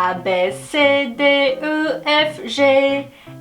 A, B, C, D, E, F, G,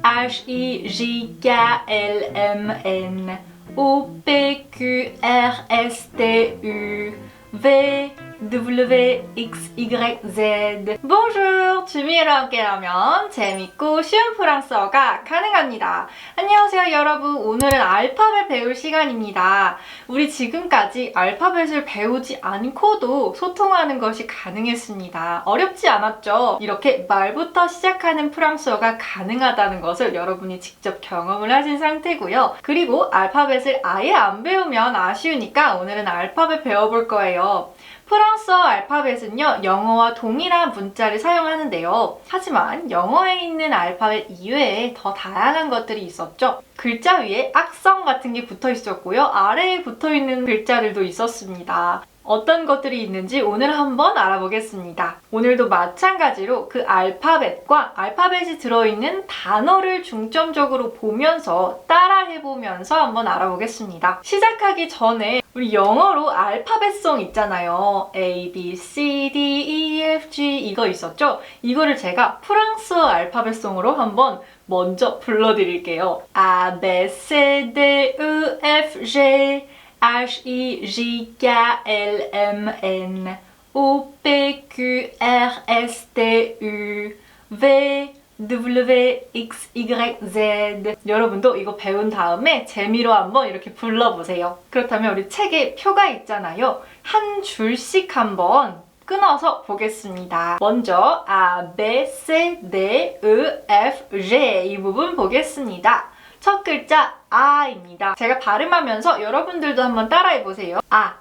H, I, J, K, L, M, N, O, P, Q, R, S, T, U, V, W, X, Y, Z. Bonjour! 주미애로 함께라면 재밌고 쉬운 프랑스어가 가능합니다. 안녕하세요 여러분. 오늘은 알파벳 배울 시간입니다. 우리 지금까지 알파벳을 배우지 않고도 소통하는 것이 가능했습니다. 어렵지 않았죠? 이렇게 말부터 시작하는 프랑스어가 가능하다는 것을 여러분이 직접 경험을 하신 상태고요. 그리고 알파벳을 아예 안 배우면 아쉬우니까 오늘은 알파벳 배워볼 거예요. 프랑스어 알파벳은요, 영어와 동일한 문자를 사용하는데요. 하지만 영어에 있는 알파벳 이외에 더 다양한 것들이 있었죠. 글자 위에 악성 같은 게 붙어 있었고요. 아래에 붙어 있는 글자들도 있었습니다. 어떤 것들이 있는지 오늘 한번 알아보겠습니다. 오늘도 마찬가지로 그 알파벳과 알파벳이 들어있는 단어를 중점적으로 보면서 따라해보면서 한번 알아보겠습니다. 시작하기 전에 우리 영어로 알파벳송 있잖아요. A, B, C, D, E, F, G 이거 있었죠? 이거를 제가 프랑스어 알파벳송으로 한번 먼저 불러드릴게요. A, B, C, D, E, F, G H, I, J, K, L, M, N, O, P, Q, R, S, T, U, V, W, X, Y, Z. 여러분도 이거 배운 다음에 재미로 한번 이렇게 불러보세요. 그렇다면 우리 책에 표가 있잖아요. 한 줄씩 한번 끊어서 보겠습니다. 먼저 A, B, C, D, E, F, G 이 부분 보겠습니다. 첫 글자 아입니다. 제가 발음하면서 여러분들도 한번 따라해보세요. 아.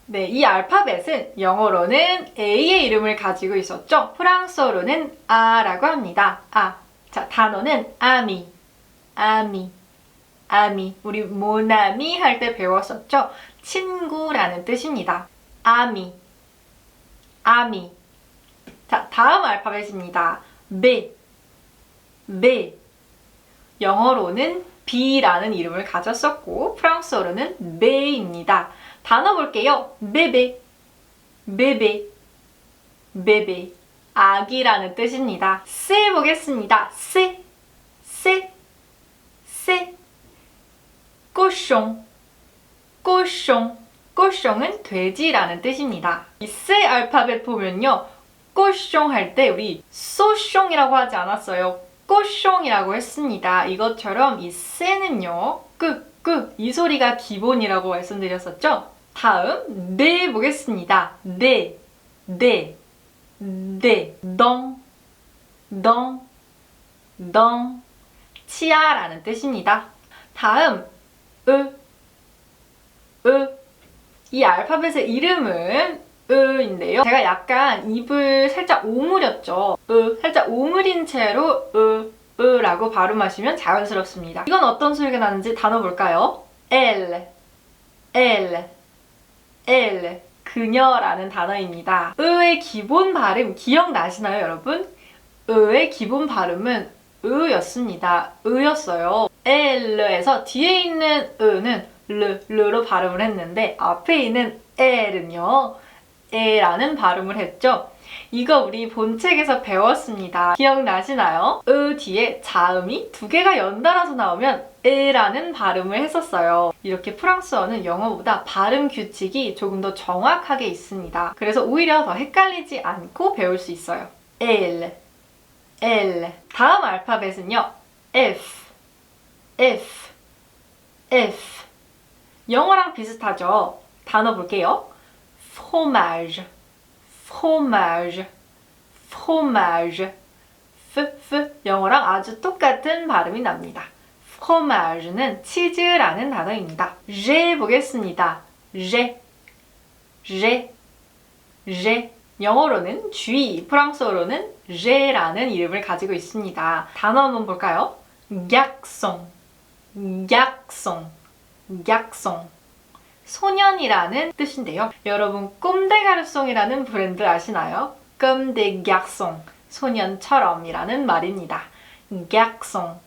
네, 이 알파벳은 영어로는 A의 이름을 가지고 있었죠. 프랑스어로는 아라고 합니다. 아. 자, 단어는 아미. 우리 모나미 할 때 배웠었죠. 친구라는 뜻입니다. 아미. 자, 다음 알파벳입니다. B. 영어로는 B라는 이름을 가졌었고 프랑스어로는 베입니다. 단어 볼게요. 베베 아기라는 뜻입니다. C 보겠습니다. C 꼬숑은 돼지라는 뜻입니다. 이 C 알파벳 보면요. 꼬숑 할 때 우리 소숑이라고 하지 않았어요. 꼬숑이라고 했습니다. 이것처럼 이 쎄는요, 이 소리가 기본이라고 말씀드렸었죠? 다음, 네 보겠습니다. 네, 덩, 치아라는 뜻입니다. 다음, 이 알파벳의 이름은 인데요. 제가 약간 입을 살짝 오므렸죠. 살짝 오므린 채로 라고 발음하시면 자연스럽습니다. 이건 어떤 소리가 나는지 단어 볼까요? L 그녀라는 단어입니다. 의 기본 발음 기억나시나요, 여러분? 의 기본 발음은 였습니다. 였어요. L에서 뒤에 있는 는 르로 발음을 했는데 앞에 있는 L은요. 에라는 발음을 했죠. 이거 우리 본책에서 배웠습니다. 기억나시나요? 뒤에 자음이 두 개가 연달아서 나오면 에라는 발음을 했었어요. 이렇게 프랑스어는 영어보다 발음 규칙이 조금 더 정확하게 있습니다. 그래서 오히려 더 헷갈리지 않고 배울 수 있어요. L 다음 알파벳은요. F 영어랑 비슷하죠? 단어 볼게요. fromage 영어랑 아주 똑같은 발음이 납니다. fromage는 치즈라는 단어입니다. G 보겠습니다. G 영어로는 G, 프랑스어로는 G라는 이름을 가지고 있습니다. 단어 한번 볼까요? garçon 소년이라는 뜻인데요. 여러분 꼼데가르송이라는 브랜드 아시나요? 꼼데 garçon 소년처럼이라는 말입니다. garçon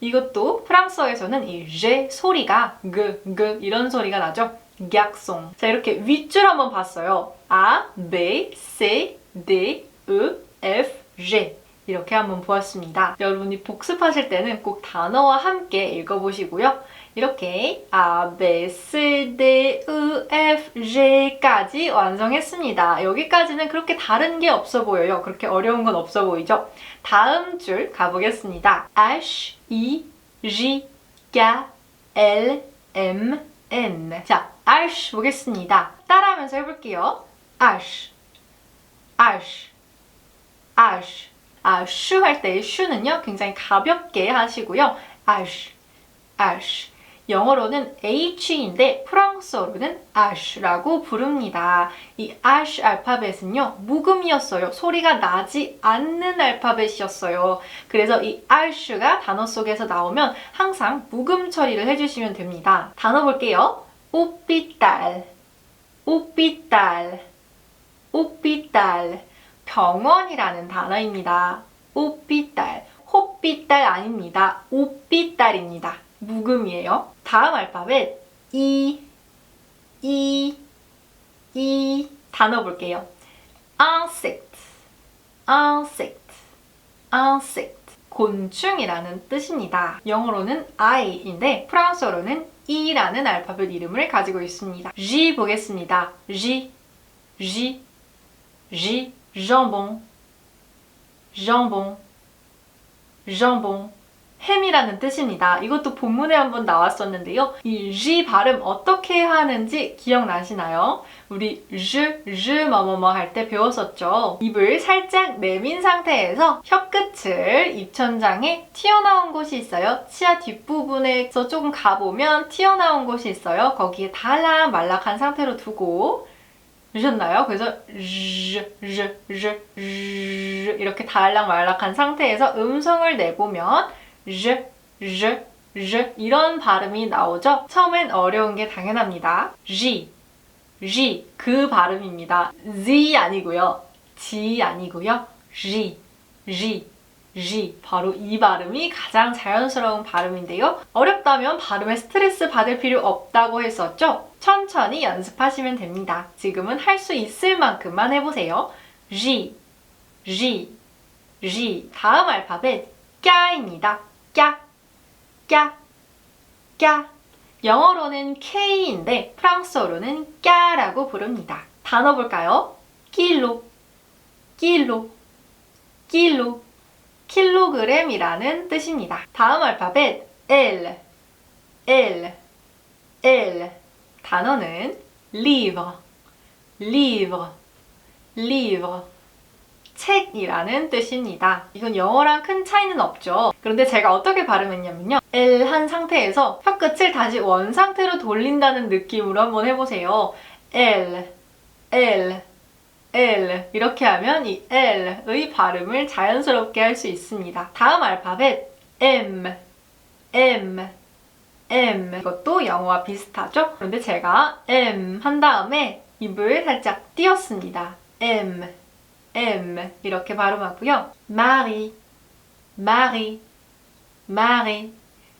이것도 프랑스어에서는 이 G 소리가 그 이런 소리가 나죠. garçon. 자, 이렇게 윗줄 한번 봤어요. A, B, C, D, E, F, G. 이렇게 한번 보았습니다. 여러분이 복습하실 때는 꼭 단어와 함께 읽어보시고요. 이렇게 A, B, C, D, E, F, G까지 완성했습니다. 여기까지는 그렇게 다른 게 없어 보여요. 그렇게 어려운 건 없어 보이죠? 다음 줄 가보겠습니다. H, I, J, K, L, M, N. 자, H 보겠습니다. 따라하면서 해볼게요. H, H, H. 슈 할 때의 슈는요, 굉장히 가볍게 하시고요. H, H. 영어로는 H인데 프랑스어로는 H라고 부릅니다. 이 H 알파벳은요, 묵음이었어요. 소리가 나지 않는 알파벳이었어요. 그래서 이 H가 단어 속에서 나오면 항상 묵음 처리를 해주시면 됩니다. 단어 볼게요. hôpital, hôpital, hôpital. 병원이라는 단어입니다. hôpital. 호삐딸 아닙니다. 오삐딸입니다. 묵음이에요. 다음 알파벳 이 단어 볼게요. insect, insect, insect. 곤충이라는 뜻입니다. 영어로는 I인데 프랑스어로는 E라는 알파벳 이름을 가지고 있습니다. G 보겠습니다. G, jambon, jambon, jambon. 햄이라는 뜻입니다. 이것도 본문에 한번 나왔었는데요. 이 G 발음 어떻게 하는지 기억나시나요? 우리 뭐뭐뭐 할 때 배웠었죠. 입을 살짝 내민 상태에서 혀끝을 입천장에 튀어나온 곳이 있어요. 치아 뒷부분에서 조금 가보면 튀어나온 곳이 있어요. 거기에 달락말락한 상태로 두고 보셨나요? 그래서 이렇게 달락말락한 상태에서 음성을 내보면 이런 발음이 나오죠? 처음엔 어려운 게 당연합니다. G 그 발음입니다. Z 아니고요. G 아니고요. G 바로 이 발음이 가장 자연스러운 발음인데요. 어렵다면 발음에 스트레스 받을 필요 없다고 했었죠? 천천히 연습하시면 됩니다. 지금은 할 수 있을 만큼만 해보세요. G 다음 알파벳 까입니다. 까. 영어로는 K인데 프랑스어로는 까라고 부릅니다. 단어 볼까요? 킬로그램이라는 뜻입니다. 다음 알파벳 L. 단어는 livre. 책이라는 뜻입니다. 이건 영어랑 큰 차이는 없죠. 그런데 제가 어떻게 발음했냐면요. L 한 상태에서 혀끝을 다시 원 상태로 돌린다는 느낌으로 한번 해보세요. L 이렇게 하면 이 L의 발음을 자연스럽게 할 수 있습니다. 다음 알파벳 M. 이것도 영어와 비슷하죠? 그런데 제가 M 한 다음에 입을 살짝 띄었습니다. M 이렇게 발음하고요. Marie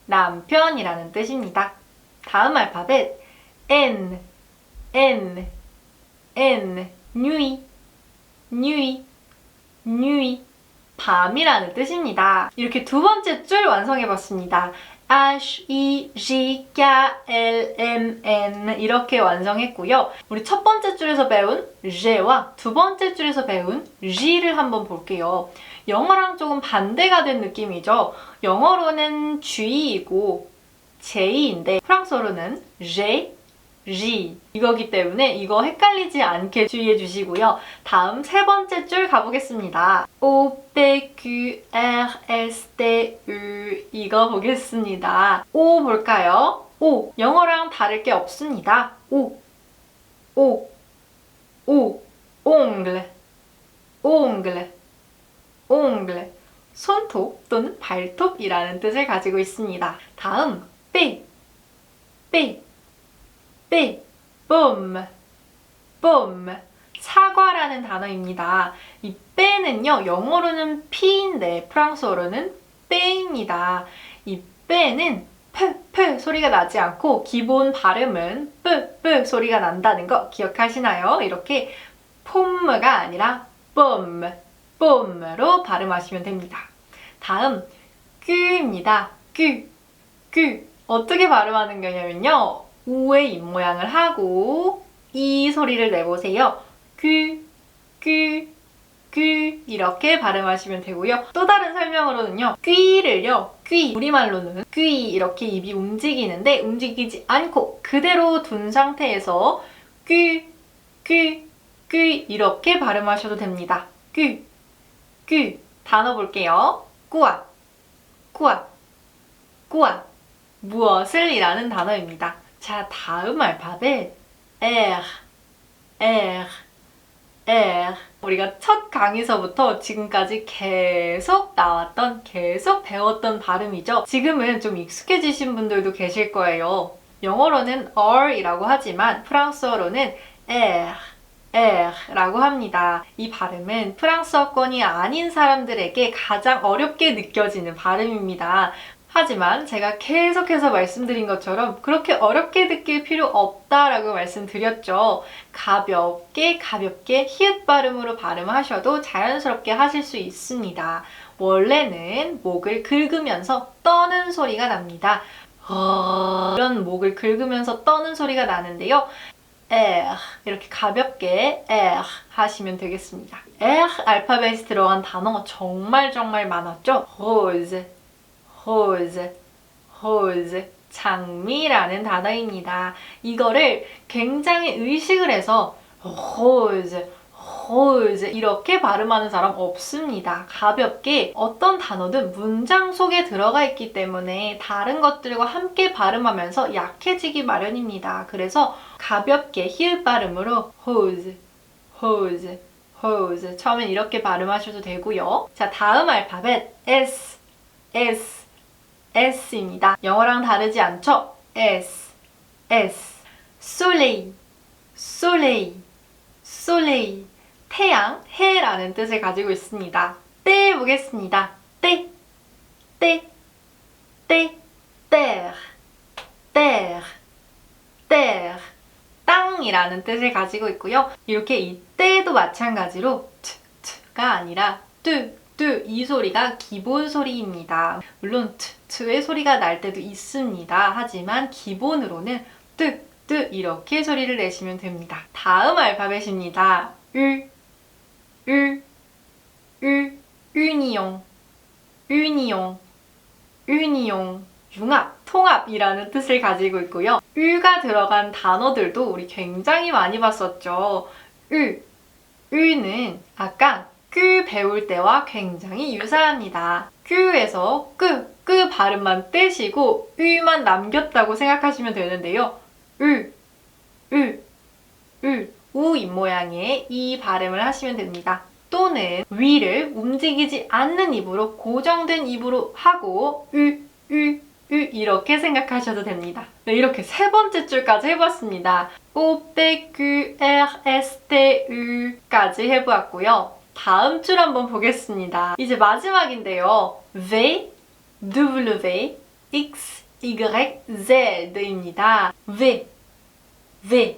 남편이라는 뜻입니다. 다음 알파벳 N nuit 밤이라는 뜻입니다. 이렇게 두 번째 줄 완성해봤습니다. H, I, J, K, L, M, N 이렇게 완성했고요. 우리 첫 번째 줄에서 배운 G와 두 번째 줄에서 배운 G를 한번 볼게요. 영어랑 조금 반대가 된 느낌이죠. 영어로는 G이고 J인데 프랑스어로는 G 이거기 때문에 이거 헷갈리지 않게 주의해 주시고요. 다음 세 번째 줄 가보겠습니다. O, P, Q, R, S, T, U 이거 보겠습니다. O 볼까요? O 영어랑 다를 게 없습니다. O ongle 손톱 또는 발톱이라는 뜻을 가지고 있습니다. 다음 P 봄 사과라는 단어입니다. 이 빼는요 영어로는 P인데 프랑스어로는 빼입니다. 이 빼는 P 소리가 나지 않고 기본 발음은 P 소리가 난다는 거 기억하시나요? 이렇게 폼가 아니라 뽐으로 발음하시면 됩니다. 다음 뀨입니다. 뀨 어떻게 발음하는 거냐면요. 우의 입모양을 하고 이 소리를 내보세요. 뀨 이렇게 발음하시면 되고요. 또 다른 설명으로는요. 뀌를요. 우리말로는 뀌 이렇게 입이 움직이는데 움직이지 않고 그대로 둔 상태에서 뀨 이렇게 발음하셔도 됩니다. 뀨 단어 볼게요. 꾸아 무엇을 이라는 단어입니다. 자, 다음 알파벳 R 우리가 첫 강의서부터 지금까지 계속 배웠던 발음이죠. 지금은 좀 익숙해지신 분들도 계실 거예요. 영어로는 R이라고 하지만 프랑스어로는 R라고 합니다. 이 발음은 프랑스어권이 아닌 사람들에게 가장 어렵게 느껴지는 발음입니다. 하지만 제가 계속해서 말씀드린 것처럼 그렇게 어렵게 느낄 필요 없다라고 말씀드렸죠. 가볍게 히읗 발음으로 발음하셔도 자연스럽게 하실 수 있습니다. 원래는 목을 긁으면서 떠는 소리가 납니다. 이런 목을 긁으면서 떠는 소리가 나는데요. 이렇게 가볍게 하시면 되겠습니다. 알파벳이 들어간 단어가 정말 많았죠. rose, 장미라는 단어입니다. 이거를 굉장히 의식을 해서 rose 이렇게 발음하는 사람 없습니다. 가볍게 어떤 단어든 문장 속에 들어가 있기 때문에 다른 것들과 함께 발음하면서 약해지기 마련입니다. 그래서 가볍게 히읗 발음으로 rose 처음엔 이렇게 발음하셔도 되고요. 자, 다음 알파벳 S입니다. 영어랑 다르지 않죠? S. soleil. 태양, 해라는 뜻을 가지고 있습니다. 떼 보겠습니다. terre. 땅이라는 뜻을 가지고 있고요. 이렇게 이 떼도 마찬가지로 t가 아니라 이 소리가 기본 소리입니다. 물론 트의 소리가 날 때도 있습니다. 하지만 기본으로는 이렇게 소리를 내시면 됩니다. 다음 알파벳입니다. union, 융합, 통합이라는 뜻을 가지고 있고요. 가 들어간 단어들도 우리 굉장히 많이 봤었죠. 는 아까 뀨 배울 때와 굉장히 유사합니다. 뀨에서 끄 발음만 떼시고 으만 남겼다고 생각하시면 되는데요. 우 입모양의 이 발음을 하시면 됩니다. 또는 위를 움직이지 않는 입으로 고정된 입으로 하고 이렇게 생각하셔도 됩니다. 네, 이렇게 세 번째 줄까지 해봤습니다. OPQRSTU까지 해보았고요. 다음 줄 한번 보겠습니다. 이제 마지막인데요. V, W, X, Y, Z입니다. V.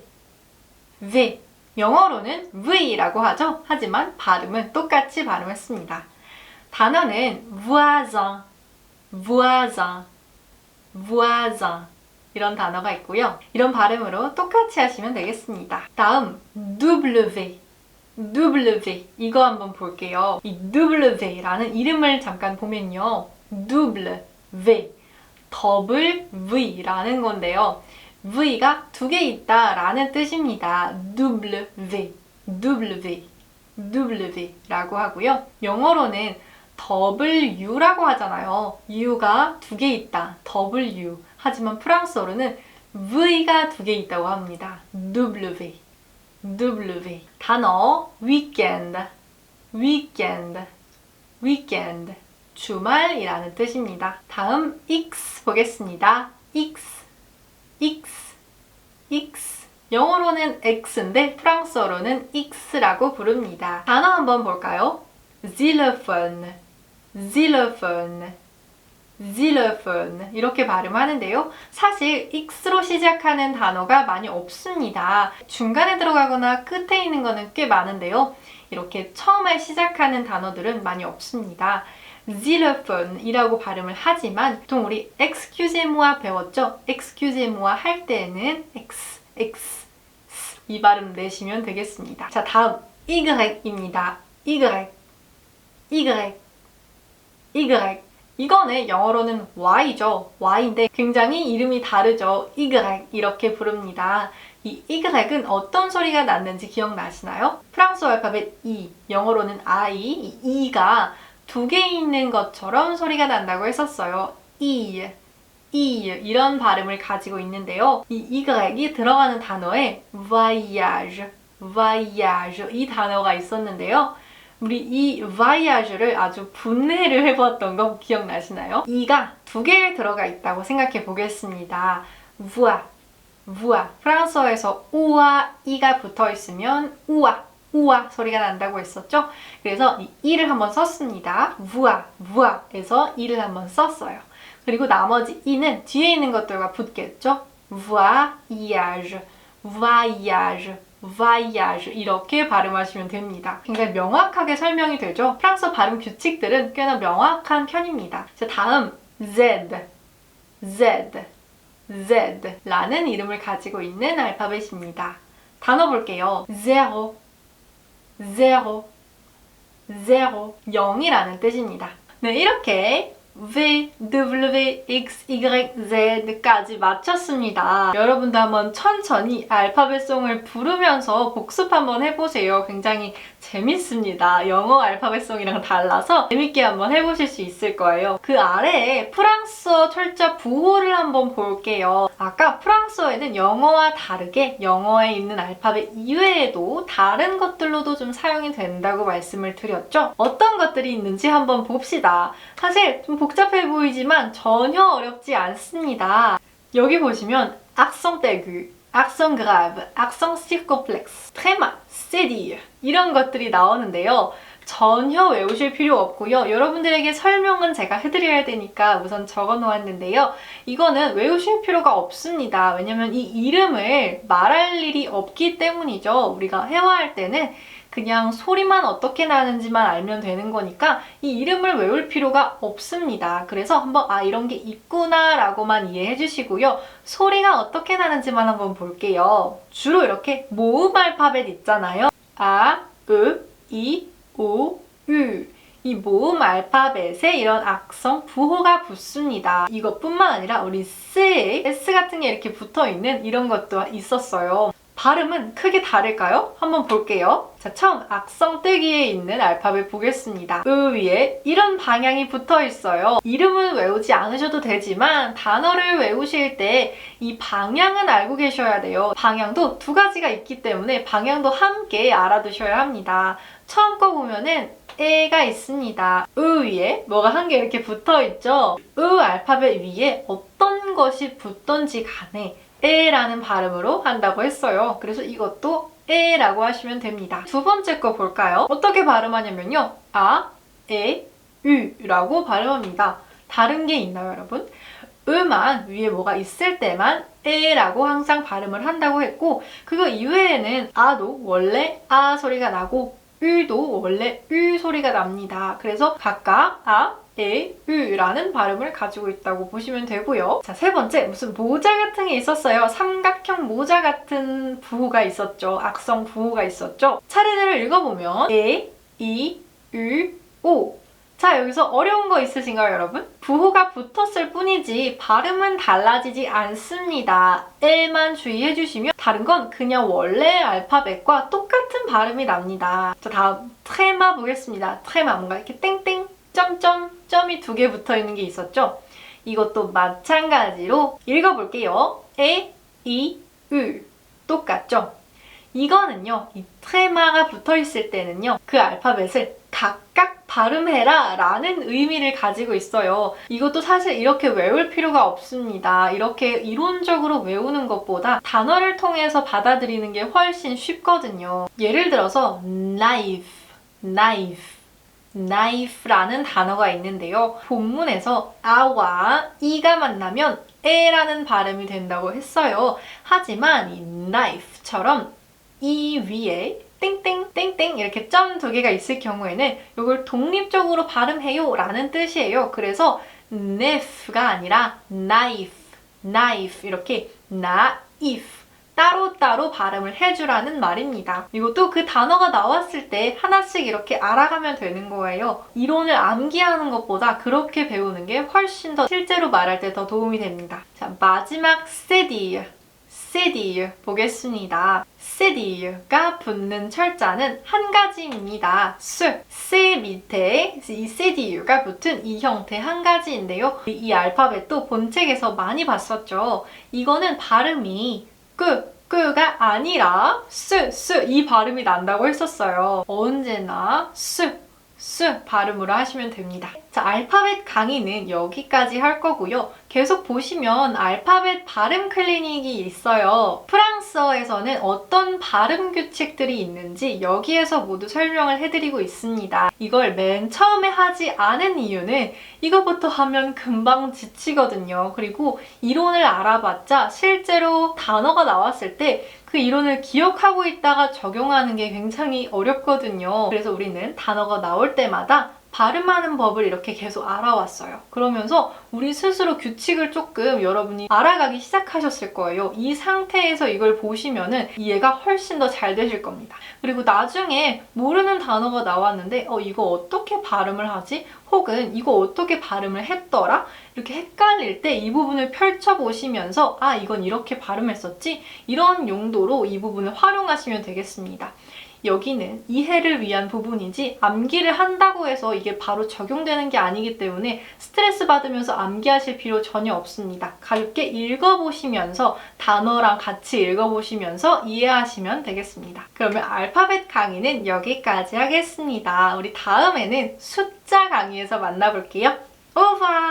영어로는 V라고 하죠. 하지만 발음은 똑같이 발음했습니다. 단어는 voisin 이런 단어가 있고요. 이런 발음으로 똑같이 하시면 되겠습니다. 다음 W 이거 한번 볼게요. 이 W라는 이름을 잠깐 보면요. V라는 건데요. V가 두 개 있다라는 뜻입니다. W라고 하고요. 영어로는 W라고 하잖아요. U가 두 개 있다. W. 하지만 프랑스어로는 V가 두 개 있다고 합니다. W. 단어 weekend. 주말이라는 뜻입니다. 다음 X 보겠습니다. X. 영어로는 X인데 프랑스어로는 X라고 부릅니다. 단어 한번 볼까요? xylophone. xylophone 이렇게 발음하는데요. 사실 x로 시작하는 단어가 많이 없습니다. 중간에 들어가거나 끝에 있는 거는 꽤 많은데요. 이렇게 처음에 시작하는 단어들은 많이 없습니다. xylophone 이라고 발음을 하지만 보통 우리 excusez-moi 배웠죠? excusez-moi 할 때는 x 이 발음 내시면 되겠습니다. 자, 다음 Y입니다. Y 이거는 영어로는 Y죠. Y인데 굉장히 이름이 다르죠. Y 이렇게 부릅니다. 이 Y은 어떤 소리가 났는지 기억나시나요? 프랑스어 알파벳 E, 영어로는 I, 이 E가 두 개 있는 것처럼 소리가 난다고 했었어요. E 이런 발음을 가지고 있는데요. 이 Y이 들어가는 단어에 voyage 이 단어가 있었는데요. 우리 이 voyage를 아주 분해를 해보았던 거 기억나시나요? 이가 두 개 들어가 있다고 생각해 보겠습니다. voir 프랑스어에서 우와 이가 붙어 있으면 우와 소리가 난다고 했었죠? 그래서 이 이를 한번 썼습니다. voir에서 이를 한번 썼어요. 그리고 나머지 이는 뒤에 있는 것들과 붙겠죠? voyage 이렇게 발음하시면 됩니다. 굉장히 명확하게 설명이 되죠? 프랑스어 발음 규칙들은 꽤나 명확한 편입니다. 자, 다음 Z라는 이름을 가지고 있는 알파벳입니다. 단어 볼게요. zero 0이라는 뜻입니다. 네, 이렇게 V, W, X, Y, Z까지 마쳤습니다. 여러분도 한번 천천히 알파벳송을 부르면서 복습 한번 해보세요. 굉장히 재밌습니다. 영어 알파벳송이랑 달라서 재밌게 한번 해보실 수 있을 거예요. 그 아래에 프랑스어 철자 부호를 한번 볼게요. 아까 프랑스어에는 영어와 다르게 영어에 있는 알파벳 이외에도 다른 것들로도 좀 사용이 된다고 말씀을 드렸죠? 어떤 것들이 있는지 한번 봅시다. 사실 좀 복잡해 보이지만 전혀 어렵지 않습니다. 여기 보시면 accent aigu, accent grave, accent circonflexe, tréma, c'est-dire 이런 것들이 나오는데요. 전혀 외우실 필요 없고요. 여러분들에게 설명은 제가 해드려야 되니까 우선 적어 놓았는데요. 이거는 외우실 필요가 없습니다. 왜냐면 이 이름을 말할 일이 없기 때문이죠. 우리가 회화할 때는 그냥 소리만 어떻게 나는지만 알면 되는 거니까 이 이름을 외울 필요가 없습니다. 그래서 한번 이런 게 있구나 라고만 이해해 주시고요. 소리가 어떻게 나는지만 한번 볼게요. 주로 이렇게 모음 알파벳 있잖아요. 아, 으, 이, 오, 유. 이 모음 알파벳에 이런 악성 부호가 붙습니다. 이것뿐만 아니라 우리 S 같은 게 이렇게 붙어있는 이런 것도 있었어요. 발음은 크게 다를까요? 한번 볼게요. 자, 처음 악성 떼기에 있는 알파벳 보겠습니다. 위에 이런 방향이 붙어 있어요. 이름은 외우지 않으셔도 되지만 단어를 외우실 때 이 방향은 알고 계셔야 돼요. 방향도 두 가지가 있기 때문에 방향도 함께 알아두셔야 합니다. 처음 거 보면은 에가 있습니다. 위에 뭐가 한 개 이렇게 붙어 있죠? 알파벳 위에 어떤 것이 붙던지 간에 에라는 발음으로 한다고 했어요. 그래서 이것도 에라고 하시면 됩니다. 두 번째 거 볼까요? 어떻게 발음하냐면요. 아, 에, 으라고 발음합니다. 다른 게 있나요, 여러분? 으만 위에 뭐가 있을 때만 에라고 항상 발음을 한다고 했고 그거 이외에는 아도 원래 아 소리가 나고 으도 원래 으 소리가 납니다. 그래서 각각 아, 에, 으라는 발음을 가지고 있다고 보시면 되고요. 자, 세 번째 무슨 모자 같은 게 있었어요. 삼각형 모자 같은 부호가 있었죠. 악성 부호가 있었죠. 차례대로 읽어보면 에, 이, 으, 오. 자, 여기서 어려운 거 있으신가요, 여러분? 부호가 붙었을 뿐이지 발음은 달라지지 않습니다. 에만 주의해 주시면 다른 건 그냥 원래 알파벳과 똑같은 발음이 납니다. 자, 다음 트레마 보겠습니다. 트레마 뭔가 이렇게 땡땡 점이 두 개 붙어 있는 게 있었죠? 이것도 마찬가지로 읽어볼게요. 에, 이, 으 똑같죠? 이거는요, 이 트레마가 붙어 있을 때는요, 그 알파벳을 각각 발음해라 라는 의미를 가지고 있어요. 이것도 사실 이렇게 외울 필요가 없습니다. 이렇게 이론적으로 외우는 것보다 단어를 통해서 받아들이는 게 훨씬 쉽거든요. 예를 들어서 knife knife라는 단어가 있는데요. 본문에서 아와 이가 만나면 에라는 발음이 된다고 했어요. 하지만 이 knife처럼 이 위에 땡땡 땡땡 이렇게 점 2개가 있을 경우에는 이걸 독립적으로 발음해요 라는 뜻이에요. 그래서 knife가 아니라 knife 이렇게 knife 따로따로 발음을 해주라는 말입니다. 이것도 그 단어가 나왔을 때 하나씩 이렇게 알아가면 되는 거예요. 이론을 암기하는 것보다 그렇게 배우는 게 훨씬 더 실제로 말할 때 더 도움이 됩니다. 자, 마지막 city 보겠습니다. city가 붙는 철자는 한 가지입니다. 스 밑에 이 city가 붙은 이 형태 한 가지인데요. 이 알파벳도 본책에서 많이 봤었죠. 이거는 발음이 끄가 아니라 스 이 발음이 난다고 했었어요. 언제나 스 발음으로 하시면 됩니다. 자, 알파벳 강의는 여기까지 할 거고요. 계속 보시면 알파벳 발음 클리닉이 있어요. 프랑스어에서는 어떤 발음 규칙들이 있는지 여기에서 모두 설명을 해드리고 있습니다. 이걸 맨 처음에 하지 않은 이유는 이거부터 하면 금방 지치거든요. 그리고 이론을 알아봤자 실제로 단어가 나왔을 때 그 이론을 기억하고 있다가 적용하는 게 굉장히 어렵거든요. 그래서 우리는 단어가 나올 때마다 발음하는 법을 이렇게 계속 알아왔어요. 그러면서 우리 스스로 규칙을 조금 여러분이 알아가기 시작하셨을 거예요. 이 상태에서 이걸 보시면은 이해가 훨씬 더 잘 되실 겁니다. 그리고 나중에 모르는 단어가 나왔는데 이거 어떻게 발음을 하지? 혹은 이거 어떻게 발음을 했더라? 이렇게 헷갈릴 때 이 부분을 펼쳐보시면서 아, 이건 이렇게 발음했었지? 이런 용도로 이 부분을 활용하시면 되겠습니다. 여기는 이해를 위한 부분이지 암기를 한다고 해서 이게 바로 적용되는 게 아니기 때문에 스트레스 받으면서 암기하실 필요 전혀 없습니다. 가볍게 읽어보시면서 단어랑 같이 읽어보시면서 이해하시면 되겠습니다. 그러면 알파벳 강의는 여기까지 하겠습니다. 우리 다음에는 숫자 강의에서 만나볼게요. 오버!